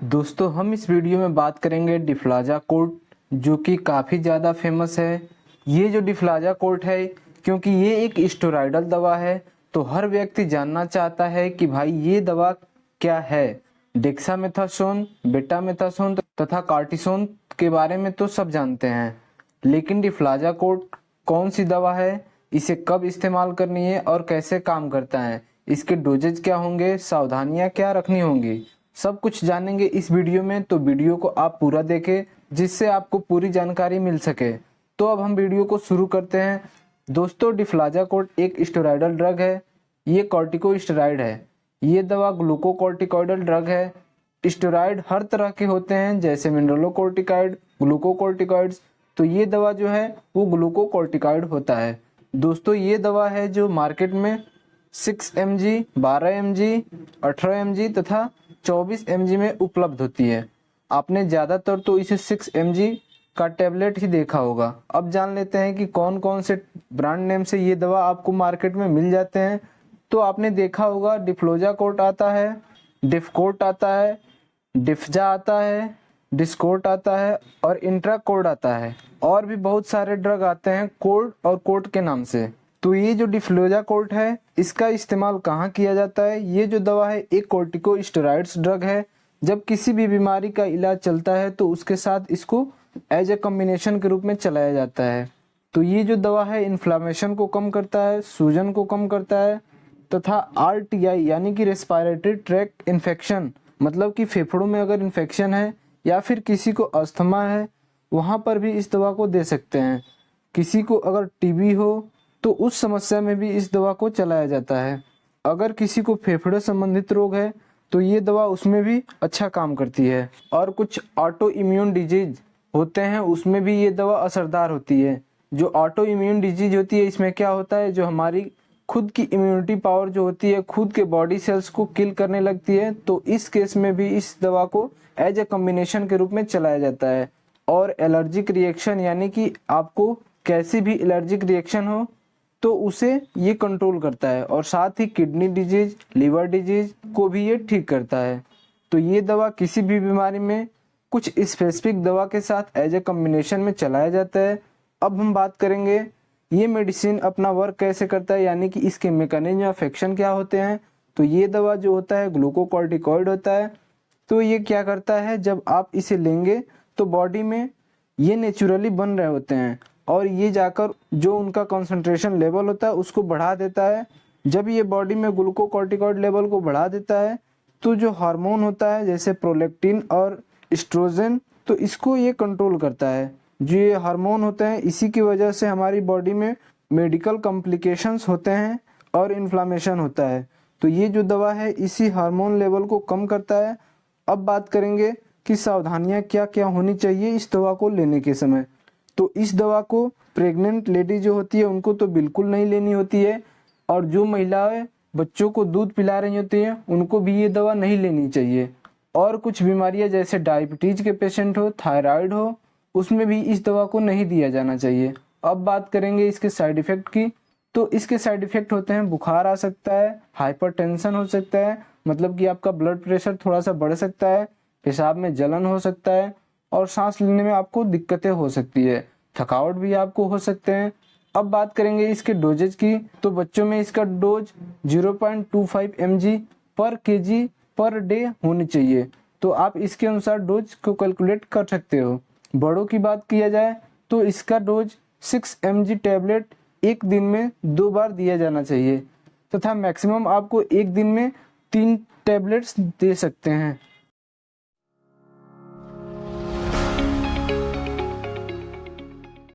दोस्तों हम इस वीडियो में बात करेंगे डिफ्लाजा कोर्ट, जो कि काफ़ी ज़्यादा फेमस है। ये जो डिफ्लाजा कोर्ट है, क्योंकि ये एक स्टेरॉयडल दवा है, तो हर व्यक्ति जानना चाहता है कि भाई ये दवा क्या है। डेक्सामेथासोन, बेटामेथासोन तथा कार्टिसोन के बारे में तो सब जानते हैं, लेकिन डिफ्लाजा कोर्ट कौन सी दवा है, इसे कब इस्तेमाल करनी है और कैसे काम करता है, इसके डोजेज क्या होंगे, सावधानियां क्या रखनी होंगी, सब कुछ जानेंगे इस वीडियो में। तो वीडियो को आप पूरा देखें जिससे आपको पूरी जानकारी मिल सके। तो अब हम वीडियो को शुरू करते हैं। दोस्तों, डिफ्लाजा कोर्ट एक स्टेरॉयडल ड्रग है। ये कॉर्टिकोस्टेरॉइड है। ये दवा ग्लूकोकॉर्टिकॉइडल ड्रग है। स्टेरॉयड हर तरह के होते हैं, जैसे मिनरलोकॉर्टिकॉइड, ग्लूकोकॉर्टिकॉइड्स। तो ये दवा जो है वो ग्लूकोकॉर्टिकॉइड होता है। दोस्तों, ये दवा है जो मार्केट में 6 mg, 12 mg, 18 mg तथा 24 mg में उपलब्ध होती है। आपने ज़्यादातर तो इसे 6 mg का टैबलेट ही देखा होगा। अब जान लेते हैं कि कौन कौन से ब्रांड नेम से ये दवा आपको मार्केट में मिल जाते हैं। तो आपने देखा होगा डिफ्लोजा कोर्ट आता है, डिफकोर्ट आता है, डिफजा आता है, डिस्कोर्ट आता है और इंट्राकोर्ट आता है। और भी बहुत सारे ड्रग आते हैं कोर्ट और कोर्ट के नाम से। तो ये जो डिफ्लोजा कोर्ट है, इसका इस्तेमाल कहाँ किया जाता है? ये जो दवा है एक कॉर्टिकोस्टेरॉइड्स ड्रग है। जब किसी भी बीमारी का इलाज चलता है तो उसके साथ इसको एज ए कॉम्बिनेशन के रूप में चलाया जाता है। तो ये जो दवा है इन्फ्लामेशन को कम करता है, सूजन को कम करता है तथा RTI यानी कि रेस्पिरेटरी ट्रैक्ट इन्फेक्शन, मतलब कि फेफड़ों में अगर इन्फेक्शन है या फिर किसी को अस्थमा है, वहाँ पर भी इस दवा को दे सकते हैं। किसी को अगर TB हो तो उस समस्या में भी इस दवा को चलाया जाता है। अगर किसी को फेफड़े संबंधित रोग है तो ये दवा उसमें भी अच्छा काम करती है। और कुछ ऑटो इम्यून डिजीज होते हैं, उसमें भी ये दवा असरदार होती है। जो ऑटो इम्यून डिजीज होती है, इसमें क्या होता है, जो हमारी खुद की इम्यूनिटी पावर जो होती है, खुद के बॉडी सेल्स को किल करने लगती है। तो इस केस में भी इस दवा को एज ए कॉम्बिनेशन के रूप में चलाया जाता है। और एलर्जिक रिएक्शन, यानी कि आपको कैसी भी एलर्जिक रिएक्शन हो तो उसे ये कंट्रोल करता है। और साथ ही किडनी डिजीज, लिवर डिजीज को भी ये ठीक करता है। तो ये दवा किसी भी बीमारी में कुछ स्पेसिफिक दवा के साथ एज ए कॉम्बिनेशन में चलाया जाता है। अब हम बात करेंगे ये मेडिसिन अपना वर्क कैसे करता है, यानी कि इसके मैकेनिज्म ऑफ एक्शन क्या होते हैं। तो ये दवा जो होता है ग्लूकोकॉर्टिकॉइड होता है। तो ये क्या करता है, जब आप इसे लेंगे तो बॉडी में ये नेचुरली बन रहे होते हैं और ये जाकर जो उनका कंसंट्रेशन लेवल होता है उसको बढ़ा देता है। जब ये बॉडी में ग्लूकोकॉर्टिकॉइड लेवल को बढ़ा देता है तो जो हार्मोन होता है जैसे प्रोलेक्टिन और एस्ट्रोजन, तो इसको ये कंट्रोल करता है। जो ये हार्मोन होते हैं, इसी की वजह से हमारी बॉडी में मेडिकल कॉम्प्लिकेशंस होते हैं और इन्फ्लामेशन होता है। तो ये जो दवा है इसी हार्मोन लेवल को कम करता है। अब बात करेंगे कि सावधानियां क्या क्या होनी चाहिए इस दवा को लेने के समय। तो इस दवा को प्रेग्नेंट लेडी जो होती है उनको तो बिल्कुल नहीं लेनी होती है, और जो महिलाएं बच्चों को दूध पिला रही होती हैं उनको भी ये दवा नहीं लेनी चाहिए। और कुछ बीमारियां जैसे डायबिटीज के पेशेंट हो, थायराइड हो, उसमें भी इस दवा को नहीं दिया जाना चाहिए। अब बात करेंगे इसके साइड इफेक्ट की। तो इसके साइड इफेक्ट होते हैं, बुखार आ सकता है, हाइपरटेंशन हो सकता है, मतलब कि आपका ब्लड प्रेशर थोड़ा सा बढ़ सकता है, पेशाब में जलन हो सकता है और सांस लेने में आपको दिक्कतें हो सकती है, थकावट भी आपको हो सकते हैं। अब बात करेंगे इसके डोजेज की। तो बच्चों में इसका डोज 0.25 mg पर kg पर डे होनी चाहिए। तो आप इसके अनुसार डोज को कैलकुलेट कर सकते हो। बड़ों की बात किया जाए तो इसका डोज 6 mg टैबलेट एक दिन में 2 बार दिया जाना चाहिए तथा मैक्सिमम आपको एक दिन में 3 टैबलेट्स दे सकते हैं।